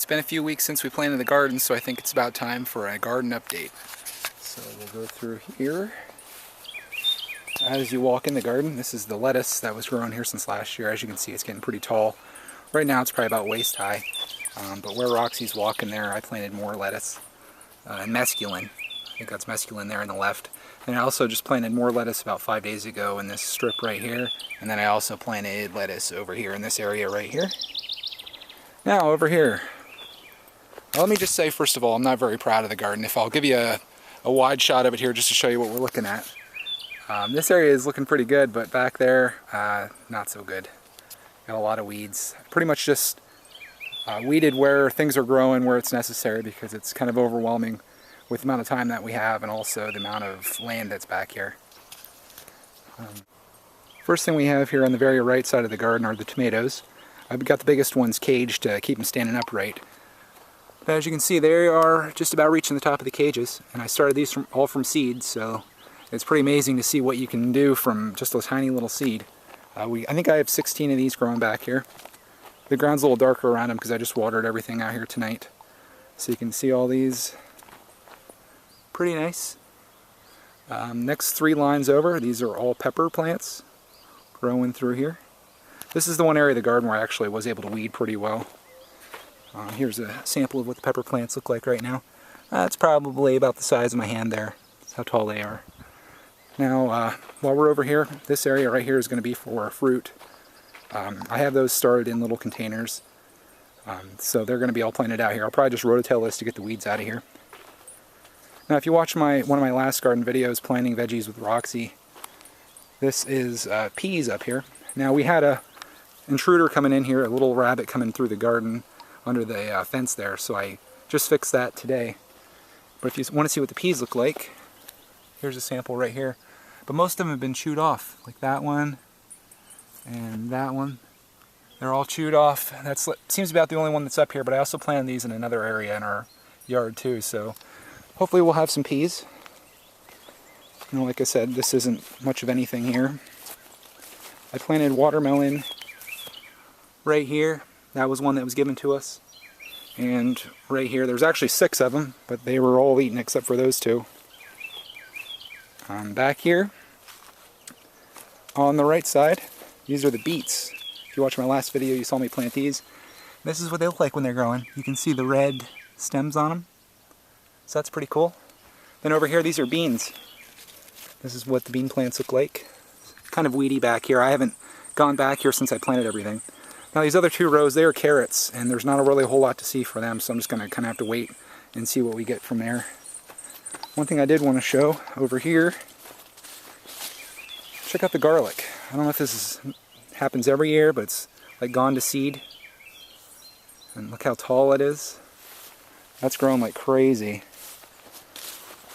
It's been a few weeks since we planted the garden, so I think it's about time for a garden update. So we'll go through here. As you walk in the garden, this is the lettuce that was growing here since last year. As you can see, it's getting pretty tall. Right now it's probably about waist high, but where Roxy's walking there, I planted more lettuce and mesclun. I think that's mesclun there on the left. And I also just planted more lettuce about 5 days ago in this strip right here. And then I also planted lettuce over here in this area right here. Now over here. Well, let me just say, first of all, I'm not very proud of the garden. If I'll give you a wide shot of it here just to show you what we're looking at. This area is looking pretty good, but back there, not so good. Got a lot of weeds. Pretty much just weeded where things are growing, where it's necessary, because it's kind of overwhelming with the amount of time that we have and also the amount of land that's back here. First thing we have here on the very right side of the garden are the tomatoes. I've got the biggest ones caged to keep them standing upright. But as you can see, they are just about reaching the top of the cages, and I started these all from seed, so it's pretty amazing to see what you can do from just a tiny little seed. I think I have 16 of these growing back here. The ground's a little darker around them because I just watered everything out here tonight. So you can see all these. Pretty nice. Next 3 lines over, these are all pepper plants growing through here. This is the one area of the garden where I actually was able to weed pretty well. Here's a sample of what the pepper plants look like right now. It's probably about the size of my hand there. That's how tall they are. Now, while we're over here, this area right here is going to be for fruit. I have those started in little containers, so they're going to be all planted out here. I'll probably just rototill this to get the weeds out of here. Now, if you watch one of my last garden videos, planting veggies with Roxy, this is peas up here. Now, we had a intruder coming in here, a little rabbit coming through the garden under the fence there, so I just fixed that today. But if you want to see what the peas look like, here's a sample right here. But most of them have been chewed off, like that one and that one. They're all chewed off. That seems about the only one that's up here, but I also planted these in another area in our yard too, so hopefully we'll have some peas. You know, like I said, this isn't much of anything here. I planted watermelon right here. That was one that was given to us. And right here, there's actually 6 of them, but they were all eaten except for those 2. Back here, on the right side, these are the beets. If you watched my last video, you saw me plant these. This is what they look like when they're growing. You can see the red stems on them. So that's pretty cool. Then over here, these are beans. This is what the bean plants look like. Kind of weedy back here. I haven't gone back here since I planted everything. Now these other 2 rows, they are carrots, and there's not really a whole lot to see for them, so I'm just going to kind of have to wait and see what we get from there. One thing I did want to show over here, check out the garlic. I don't know if this happens every year, but it's like gone to seed. And look how tall it is. That's growing like crazy.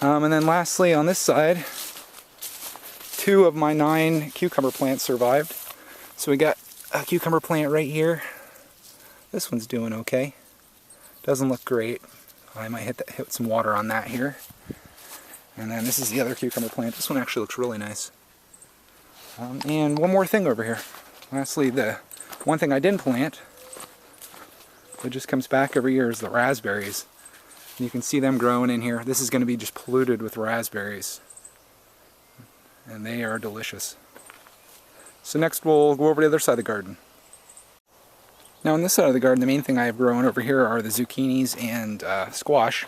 And then lastly on this side, 2 of my 9 cucumber plants survived. So we got a cucumber plant right here. This one's doing okay. Doesn't look great. I might hit some water on that here. And then this is the other cucumber plant. This one actually looks really nice. And one more thing over here. Lastly, the one thing I didn't plant, it just comes back every year, is the raspberries. And you can see them growing in here. This is going to be just polluted with raspberries. And they are delicious. So next we'll go over to the other side of the garden. Now on this side of the garden, the main thing I have growing over here are the zucchinis and squash.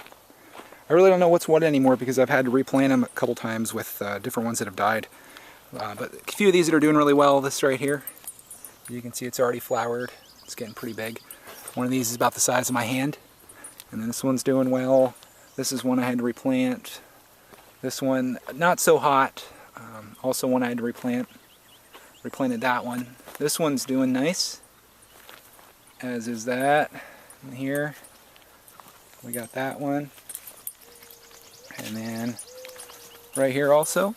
I really don't know what's what anymore because I've had to replant them a couple times with different ones that have died. But a few of these that are doing really well, this right here, you can see it's already flowered. It's getting pretty big. One of these is about the size of my hand. And then this one's doing well. This is one I had to replant. This one, not so hot. Also one I had to replant. Replanted that one. This one's doing nice, as is that. And here we got that one, and then right here also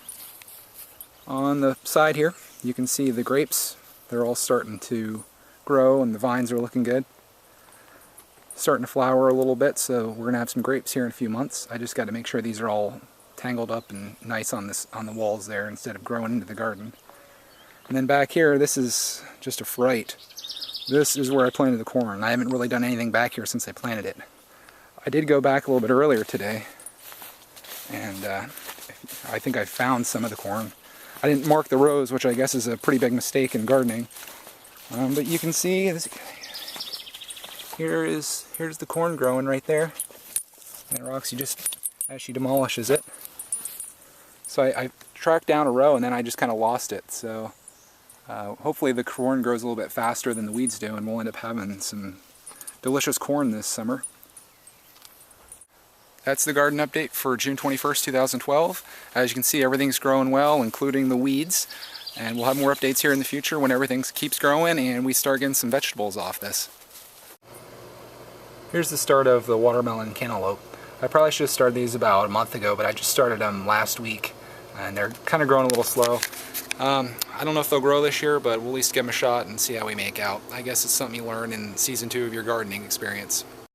on the side here you can see the grapes. They're all starting to grow and the vines are looking good, starting to flower a little bit, so we're gonna have some grapes here in a few months. I just got to make sure these are all tangled up and nice on the walls there instead of growing into the garden. And then back here, this is just a fright. This is where I planted the corn. I haven't really done anything back here since I planted it. I did go back a little bit earlier today, and I think I found some of the corn. I didn't mark the rows, which I guess is a pretty big mistake in gardening. But you can see this, here's the corn growing right there. And Roxy just, as she demolishes it. So I tracked down a row and then I just kind of lost it. So hopefully the corn grows a little bit faster than the weeds do, and we'll end up having some delicious corn this summer. That's the garden update for June 21st, 2012. As you can see, everything's growing well, including the weeds. And we'll have more updates here in the future when everything keeps growing and we start getting some vegetables off this. Here's the start of the watermelon cantaloupe. I probably should have started these about a month ago, but I just started them last week. And they're kind of growing a little slow. I don't know if they'll grow this year, but we'll at least give them a shot and see how we make out. I guess it's something you learn in season 2 of your gardening experience.